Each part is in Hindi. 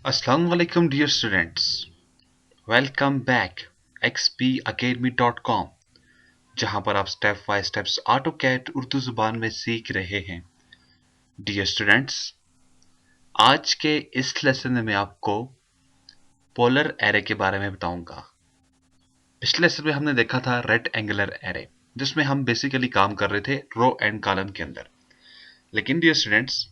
Assalamu alaikum dear students. Welcome back xpacademy.com जहां पर आप step by steps AutoCAD Urdu जुबान में सीख रहे हैं। डियर स्टूडेंट्स, आज के इस लेसन में मैं आपको पोलर एरे के बारे में बताऊंगा। पिछले लेसन में हमने देखा था रेक्ट एंगुलर एरे, जिसमें हम बेसिकली काम कर रहे थे रो एंड कॉलम के अंदर। लेकिन डियर स्टूडेंट्स,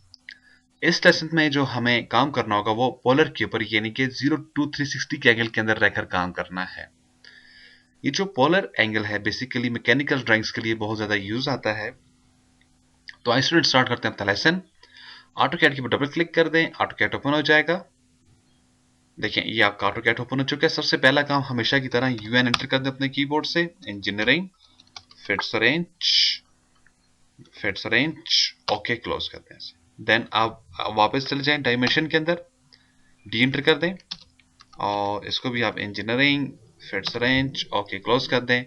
इस लेसन में जो हमें काम करना होगा वो पोलर के ऊपर यानी कि 0 to 360 के एंगल के अंदर रहकर काम करना है। ये जो पोलर एंगल है बेसिकली मैकेनिकल ड्राइंग्स के लिए बहुत ज्यादा यूज आता है। तो आइए स्टूडेंट स्टार्ट करते हैं अपना लेसन। ऑटोकैड के ऊपर डबल क्लिक कर दें, ऑटोकैड ओपन हो जाएगा। देखिए ये आपका ऑटोकैड ओपन हो चुका है। सबसे पहला काम हमेशा की तरह यूएन एंटर कर दें अपने कीबोर्ड से। Engineering fits arrange okay close कर दें। देन आप वापस चले जाएं डायमेंशन के अंदर, डी एंटर कर दें और इसको भी आप engineering fits arrange okay close कर दें।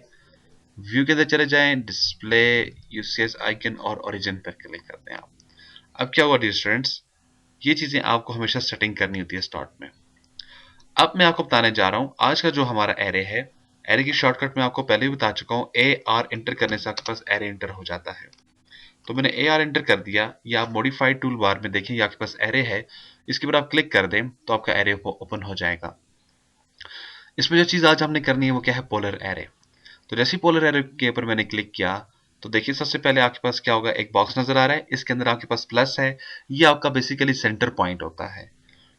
व्यू के अंदर चले जाएं, डिस्प्ले यूसीएस आइकन और ओरिजिन पर क्लिक कर दें आप। अब क्या हुआ डियर स्टूडेंट्स, ये चीजें आपको हमेशा सेटिंग करनी होती है स्टार्ट में। अब मैं आपको बताने जा रहा हूं आज का जो हमारा एरे है। एरे की शॉर्टकट मैं आपको पहले भी बता चुका हूं, ए आर एंटर करने से आपके पास एरे एंटर हो जाता है। तो मैंने ए आर एंटर कर दिया, या आप मॉडिफाइड टूल बार में देखें, आपके पास एरे है, इसके ऊपर आप क्लिक कर दें तो आपका एरे ओपन हो जाएगा। इसमें जो चीज आज हमने करनी है वो क्या है, पोलर एरे। तो जैसे ही पोलर एरो के ऊपर मैंने क्लिक किया तो देखिए सबसे पहले आपके पास क्या होगा, एक बॉक्स नजर आ रहा है, इसके अंदर आपके पास प्लस है। ये आपका बेसिकली सेंटर पॉइंट होता है,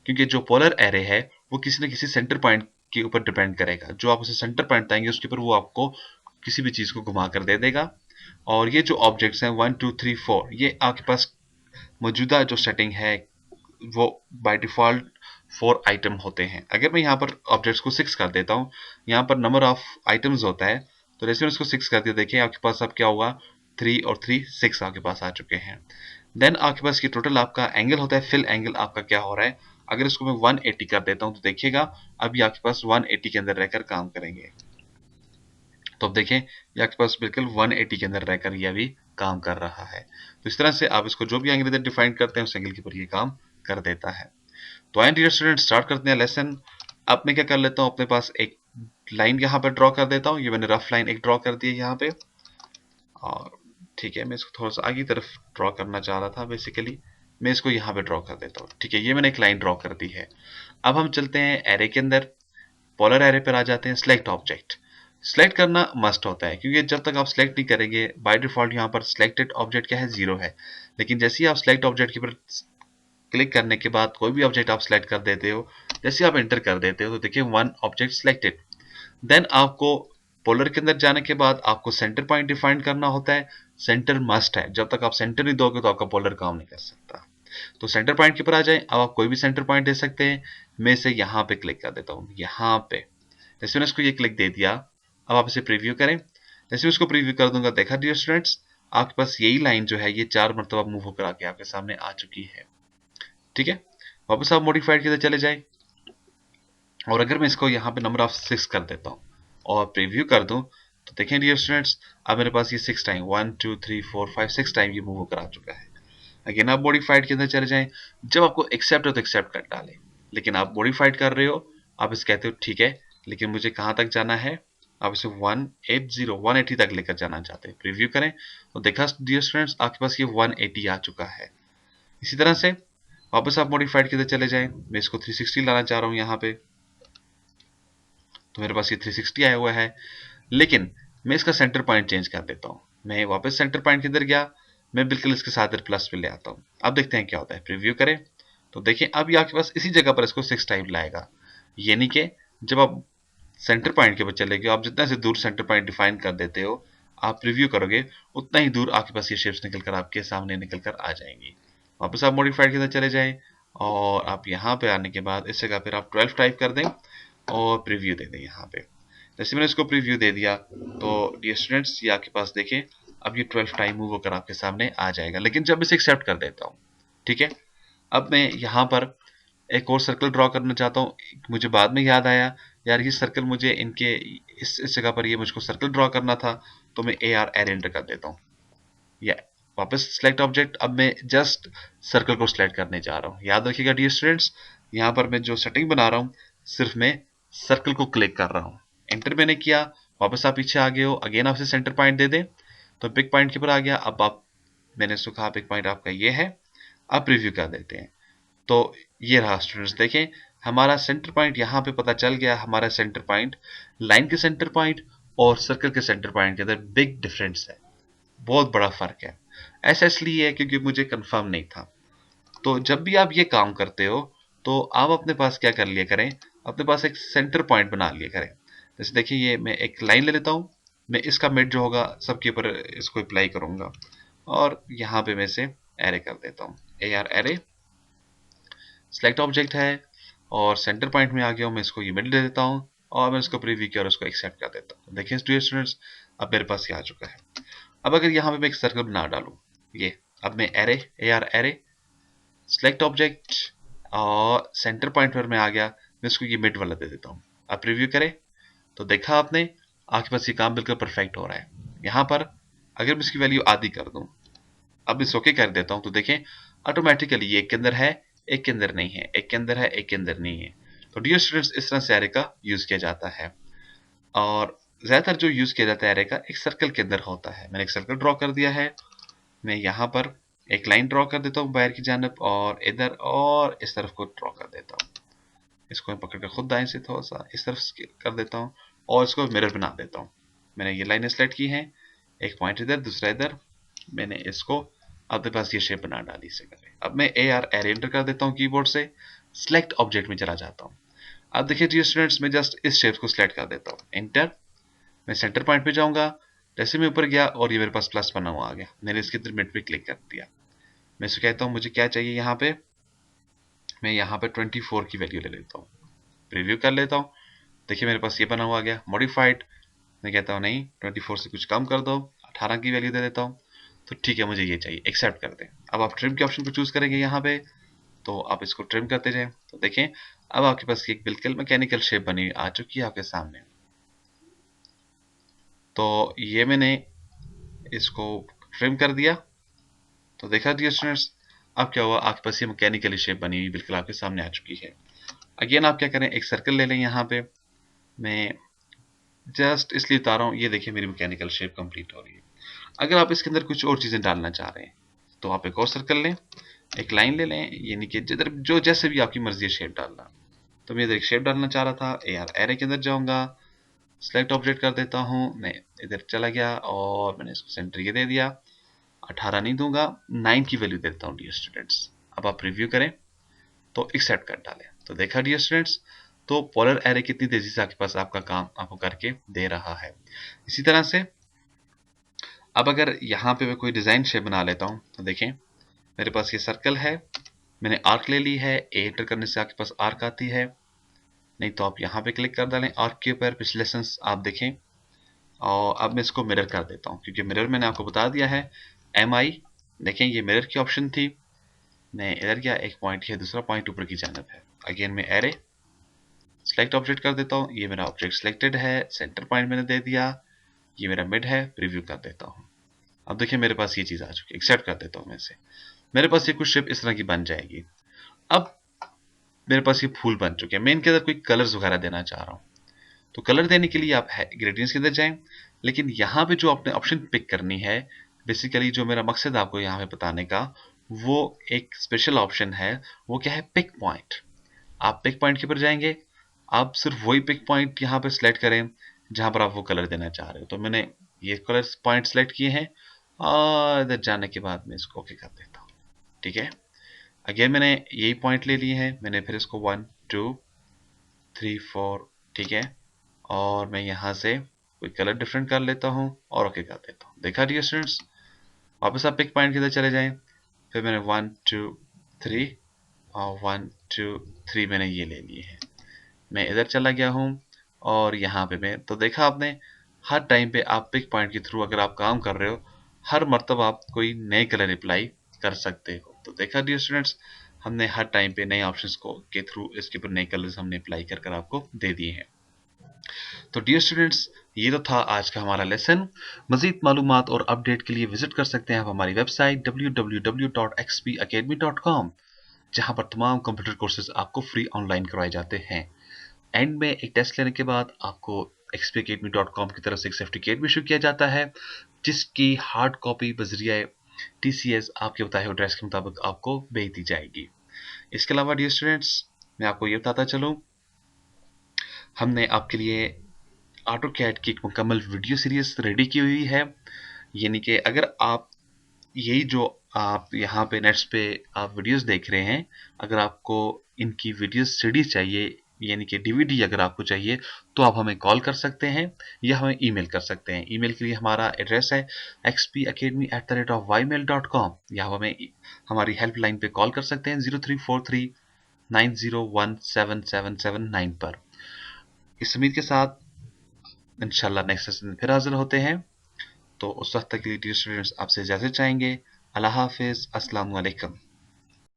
क्योंकि जो पोलर एरे है वो किसी न किसी सेंटर पॉइंट के ऊपर डिपेंड करेगा। जो आप उसे सेंटर पॉइंट बताएंगे उसके ऊपर वो आपको किसी भी चीज को घुमा कर दे देगा। और ये जो ऑब्जेक्ट्स हैं 1 2 3 4, ये आपके पास मौजूदा जो सेटिंग है वो बाय डिफॉल्ट 4 आइटम होते हैं। अगर मैं यहाँ पर ऑब्जेक्ट्स को 6 कर देता हूँ, यहाँ पर नंबर ऑफ आइटम्स होता है, तो जैसे मैंने इसको 6 कर दिया, देखिए आपके पास अब क्या होगा, 3 और 3 6 आपके पास आ चुके हैं। देन आपके पास ये टोटल आपका एंगल होता है, फिल एंगल आपका क्या हो रहा है। अगर इसको मैं 180 कर देता हूँ तो देखिएगा अब ये आपके पास 180 के अंदर रहकर काम करेंगे। तो अब देखें ये आपके पास बिल्कुल 180 के अंदर रहकर ये अभी काम कर रहा है। तो इस तरह से आप इसको जो भी एंगल डिफाइन करते हैं उस एंगल के ऊपर ये काम कर देता है। तो आइए डियर स्टूडेंट स्टार्ट करते हैं लेसन। अब मैं क्या कर लेता हूँ, अपने पास एक लाइन यहाँ पर ड्रॉ कर देता हूँ। ये मैंने रफ लाइन एक ड्रॉ कर दी है यहाँ पे, और ठीक है मैं इसको थोड़ा सा आगे की तरफ ड्रॉ करना चाह रहा था। बेसिकली मैं इसको यहाँ पे ड्रॉ कर देता हूँ। ठीक है, ये मैंने एक लाइन ड्रॉ कर दी है। अब हम चलते हैं एरे के अंदर, पोलर एरे पर आ जाते हैं। सिलेक्ट ऑब्जेक्ट सेलेक्ट करना मस्ट होता है, क्योंकि जब तक आप सेलेक्ट नहीं करेंगे बाय डिफॉल्ट यहाँ पर सिलेक्टेड ऑब्जेक्ट क्या है, 0 है। लेकिन जैसे ही आप सिलेक्ट ऑब्जेक्ट के ऊपर क्लिक करने के बाद कोई भी ऑब्जेक्ट आप सिलेक्ट कर देते हो, जैसे आप एंटर कर देते हो तो देखिए 1 ऑब्जेक्ट सिलेक्टेड। देन आपको पोलर के अंदर जाने के बाद आपको सेंटर पॉइंट डिफाइन करना होता है। सेंटर मस्ट है, जब तक आप सेंटर नहीं दोगे तो आपका पोलर काम नहीं कर सकता। तो सेंटर पॉइंट के ऊपर आ जाए। अब आप कोई भी सेंटर पॉइंट दे सकते हैं। मैं इसे यहाँ पे क्लिक कर देता हूँ, यहाँ पे। जैसे मैंने इसको ये क्लिक दे दिया, अब आप इसे प्रीव्यू करें। जैसे मैं इसको प्रीव्यू कर दूंगा, देखा डियर स्टूडेंट्स आपके पास यही लाइन जो है ये 4 मरतबा मूव होकर आके आपके सामने आ चुकी है। ठीक है, वापस आप मॉडिफाइड के अंदर चले जाए, और अगर मैं इसको यहाँ पे नंबर ऑफ 6 कर देता हूँ और प्रीव्यू कर दूं तो देखें डियर स्टूडेंट्स अब मेरे पास ये 6 टाइम 1 2 3 4 5 6 टाइम ये मूव होकर आ चुका है। अगेन आप मॉडिफाइड के अंदर चले जाएं। जब आपको एक्सेप्ट हो तो एक्सेप्ट कर डालें, लेकिन आप मॉडिफाइड कर रहे हो, आप इस कहते हो ठीक है, लेकिन मुझे कहाँ तक जाना है, आप इसे 180 तक लेकर जाना चाहते हैं। प्रीव्यू करें तो देखा डियर स्टूडेंट्स आपके पास ये 180 आ चुका है। इसी तरह से वापस आप मॉडिफाइड के अंदर चले जाएं। मैं इसको 360 लाना चाह रहा हूँ यहाँ पे, तो मेरे पास ये 360 आया हुआ है। लेकिन मैं इसका सेंटर पॉइंट चेंज कर देता हूँ। मैं वापस सेंटर पॉइंट के अंदर गया, मैं बिल्कुल इसके साथ प्लस पे ले आता हूँ। अब देखते हैं क्या होता है। प्रीव्यू करें तो देखिए अब ये आपके पास इसी जगह पर इसको 6 टाइम लाएगा। यानी कि जब आप सेंटर पॉइंट के ऊपर चलेंगे, आप जितना से दूर सेंटर पॉइंट डिफाइन कर देते हो, आप प्रीव्यू करोगे उतना ही दूर आपके पास ये शेप्स निकलकर आपके सामने निकलकर आ जाएंगी। वापस आप मॉडिफाइड के अंदर चले जाएं, और आप यहाँ पे आने के बाद इस जगह पर आप 12 टाइप कर दें और प्रीव्यू दे दें यहाँ पे। जैसे मैंने इसको प्रीव्यू दे दिया तो डियर स्टूडेंट्स ये आपके पास देखें अब ये 12 टाइम मूव होकर आपके सामने आ जाएगा। लेकिन जब इसे एक्सेप्ट कर देता हूँ, ठीक है, अब मैं यहाँ पर एक और सर्कल ड्रॉ करना चाहता हूँ। मुझे बाद में याद आया यार ये सर्कल मुझे इनके इस जगह पर ये मुझको सर्कल ड्रॉ करना था, तो मैं ए आर एरे एंटर कर देता हूँ। या वापस सिलेक्ट ऑब्जेक्ट, अब मैं जस्ट सर्कल को सिलेक्ट करने जा रहा हूँ। याद रखिएगा डियर स्टूडेंट्स यहाँ पर मैं जो सेटिंग बना रहा हूँ सिर्फ मैं सर्कल को क्लिक कर रहा हूँ, एंटर मैंने किया, वापस आप पीछे आ गए हो, अगेन आपसे सेंटर पॉइंट दे दे तो पिक पॉइंट के ऊपर आ गया। अब आप मैंने इसको कहा पिक पॉइंट आपका ये है, अब प्रीव्यू कर देते हैं। तो ये रहा स्टूडेंट्स, देखें हमारा सेंटर पॉइंट यहाँ पे पता चल गया। हमारा सेंटर पॉइंट लाइन के सेंटर पॉइंट और सर्कल के सेंटर पॉइंट के अंदर बिग डिफरेंस है, बहुत बड़ा फर्क है। ऐसा इसलिए है क्योंकि मुझे कंफर्म नहीं था। तो जब भी आप ये काम करते हो तो आप अपने पास क्या कर लिया करें, अपने पास एक सेंटर पॉइंट बना लिया करें। जैसे देखिए ये मैं एक लाइन ले लेता हूँ, मैं इसका मिड जो होगा सबके ऊपर इसको अप्लाई करूंगा और यहाँ पे मैं इसे एरे कर देता हूँ, AR एरे। सिलेक्ट ऑब्जेक्ट है और सेंटर पॉइंट में आ गया हूँ, मैं इसको ये मिड दे देता हूँ और मैं इसको प्रीव्यू किया और उसको एक्सेप्ट कर देता हूँ। देखिए स्टूडेंट्स अब मेरे पास ये आ चुका है। अब अगर यहाँ पे मैं एक सर्कल बना डालूँ, ये अब मैं array AR array select object और सेंटर पॉइंट पर मैं आ गया, मैं इसको ये मिड वाला दे देता हूँ। अब प्रीव्यू करें तो देखा आपने आपके पास ये काम बिल्कुल परफेक्ट हो रहा है। यहाँ पर अगर मैं इसकी वैल्यू आधी कर दूं, अब इस ओके कर देता हूँ तो देखें ऑटोमेटिकली ये एक के अंदर है एक के अंदर नहीं है, एक के अंदर है एक के अंदर नहीं है। तो डियर स्टूडेंट्स इस तरह से एरे का यूज किया जाता है और ज्यादातर जो यूज किया जाता है एरे का एक सर्कल के अंदर होता है। मैंने एक सर्कल ड्रॉ कर दिया है, मैं यहाँ पर एक लाइन ड्रॉ कर देता हूँ बाहर की जानब और इधर और इस तरफ को ड्रॉ कर देता हूँ। इसको मैं पकड़ कर खुद दाएं से थोड़ा सा इस तरफ कर देता हूँ और इसको मिरर बना देता हूँ। मैंने ये लाइनें सेलेक्ट की हैं, एक पॉइंट इधर दूसरा इधर, मैंने इसको अपने पास ये शेप बना डाली इसे करके। अब मैं AR एरे एंटर कर देता हूँ कीबोर्ड से, सिलेक्ट ऑब्जेक्ट में चला जाता हूँ। अब देखिए जी स्टूडेंट्स मैं जस्ट इस शेप को सिलेक्ट कर देता हूँ, एंटर। मैं सेंटर पॉइंट पे जाऊंगा, जैसे मैं ऊपर गया और ये मेरे पास प्लस बना हुआ आ गया, मैंने इसके अंदर मिड पे क्लिक कर दिया। मैं इसे कहता हूँ मुझे क्या चाहिए यहाँ पे, मैं यहाँ पे 24 की वैल्यू ले लेता हूँ, प्रीव्यू कर लेता हूँ। देखिए मेरे पास ये बना हुआ आ गया मॉडिफाइड। मैं कहता हूँ नहीं 24 से कुछ कम कर दो, 18 की वैल्यू दे देता हूँ। तो ठीक है मुझे ये चाहिए, एक्सेप्ट कर दें। अब आप ट्रिम के ऑप्शन को चूज करेंगे यहाँ पे, तो आप इसको ट्रिम करते जाएं। तो देखें अब आपके पास एक बिल्कुल मैकेनिकल शेप बनी आ चुकी है आपके सामने। तो ये मैंने इसको ट्रिम कर दिया तो देखा डियर स्टूडेंट्स अब क्या हुआ, आपके पास ये मैकेनिकली शेप बनी हुई बिल्कुल आपके सामने आ चुकी है। अगेन आप क्या करें, एक सर्कल ले लें, यहाँ पे मैं जस्ट इसलिए उतार रहा हूँ, ये देखिए मेरी मैकेनिकल शेप कंप्लीट हो रही है। अगर आप इसके अंदर कुछ और चीजें डालना चाह रहे हैं तो आप एक और सर्कल लें, एक लाइन ले लें, यानी कि जिधर जो जैसे भी आपकी मर्जी है शेप डालना। तो मैं इधर एक शेप डालना चाह रहा था, AR एरे के अंदर जाऊंगा, सेलेक्ट ऑब्जेक्ट कर देता हूँ, मैं इधर चला गया और मैंने इसको सेंटर ये दे दिया। 18 नहीं दूंगा, 9 की वैल्यू देता हूँ डियर स्टूडेंट्स। अब आप रिव्यू करें तो एक्सेप्ट कर डालें। तो देखा डियर स्टूडेंट्स, तो पोलर एरे कितनी तेजी से आपके पास आपका काम आपको करके दे रहा है। इसी तरह से अब अगर यहाँ पे मैं कोई डिजाइन शेप बना लेता हूँ तो देखें मेरे पास ये सर्कल है, मैंने आर्क ले ली है, ए एंटर करने से आपके पास आर्क आती है। नहीं तो आप यहाँ पे क्लिक कर डालें आर्क के ऊपर, पिछले लेसन्स आप देखें। और अब मैं इसको मिरर कर देता हूँ क्योंकि मिरर मैंने आपको बता दिया है MI। देखें ये मिरर की ऑप्शन थी, मैं इधर गया, एक पॉइंट है दूसरा पॉइंट ऊपर की जानब है। अगेन मैं एरे सेलेक्ट ऑब्जेक्ट कर देता हूँ, ये मेरा ऑब्जेक्ट सिलेक्टेड है, सेंटर पॉइंट मैंने दे दिया, ये मेरा मिड है, प्रीव्यू कर देता हूँ। अब देखिए मेरे पास ये चीज आ चुकी है, एक्सेप्ट कर देता हूँ मैं इसे, मेरे पास ये कुछ शेप इस तरह की बन जाएगी। अब मेरे पास ये फूल बन चुके हैं, मैं इनके अंदर कोई कलर्स वगैरह देना चाह रहा हूँ। तो कलर देने के लिए आप ग्रेडियंट्स के अंदर जाएं, लेकिन यहाँ पे जो आपने ऑप्शन पिक करनी है, बेसिकली जो मेरा मकसद आपको यहाँ पे बताने का, वो एक स्पेशल ऑप्शन है। वो क्या है, पिक पॉइंट। आप पिक पॉइंट के ऊपर जाएंगे, आप सिर्फ वही पिक पॉइंट यहाँ पे सिलेक्ट करें जहां पर आप वो कलर देना चाह रहे हो। तो मैंने ये कलर पॉइंट सिलेक्ट किए हैं और इधर जाने के बाद मैं इसको ओके कर देता हूँ। ठीक है, अगेन मैंने यही पॉइंट ले लिए हैं, मैंने फिर इसको 1 2 3 4 ठीक है, और मैं यहाँ से कोई कलर डिफरेंट कर लेता हूँ और ओके कर देता हूँ। देखा डियर स्टूडेंट्स, वापस आप पिक पॉइंट की तरह चले जाएं, फिर मैंने 1 2 3 और 1 2 3 मैंने ये ले लिए हैं, मैं इधर चला गया हूँ और यहाँ पे मैं, तो देखा आपने हर टाइम पे आप पिक पॉइंट के थ्रू अगर आप काम कर रहे हो, हर मर्तबा आप कोई नए कलर अप्लाई कर सकते हो। तो देखा डियर स्टूडेंट्स, हमने हर टाइम पे नए ऑप्शंस को के थ्रू इसके ऊपर नए कलर्स हमने अप्लाई कर कर आपको दे दिए हैं। तो डियर स्टूडेंट्स, ये तो था आज का हमारा लेसन। मजीद मालूमात और अपडेट के लिए विजिट कर सकते हैं आप हमारी वेबसाइट www.xpacademy.com। जहां पर तमाम कंप्यूटर कोर्सेज आपको फ्री ऑनलाइन करवाए जाते हैं। एंड में एक टेस्ट लेने के बाद आपको xpacademy.com की तरफ से एक सर्टिफिकेट भी इशू किया जाता है, जिसकी हार्ड कॉपी बजरिया TCS आपके बताए हुए एड्रेस के मुताबिक आपको भेज दी जाएगी। इसके अलावा डियर स्टूडेंट्स, मैं आपको ये बताता चलूँ, हमने आपके लिए ऑटो कैड की एक मुकम्मल वीडियो सीरीज रेडी की हुई है। यानी कि अगर आप यही जो आप यहाँ पे नेट्स पे आप वीडियोस देख रहे हैं, अगर आपको इनकी वीडियोस सीडीज चाहिए यानी कि डीवीडी अगर आपको चाहिए, तो आप हमें कॉल कर सकते हैं या हमें ईमेल कर सकते हैं। ईमेल के लिए हमारा एड्रेस है xpacademy@ymail.com, या आप हमें हमारी हेल्पलाइन पे कॉल कर सकते हैं 034390177779 पर। इस उम्मीद के साथ इंशाल्लाह नेक्स्ट सेशन में फिर हाजिर होते हैं। तो उस वक्त तक के लिए डियर स्टूडेंट्स आपसे इजाज़त चाहेंगे। अल्लाह हाफिज़, अस्सलाम वालेकुम।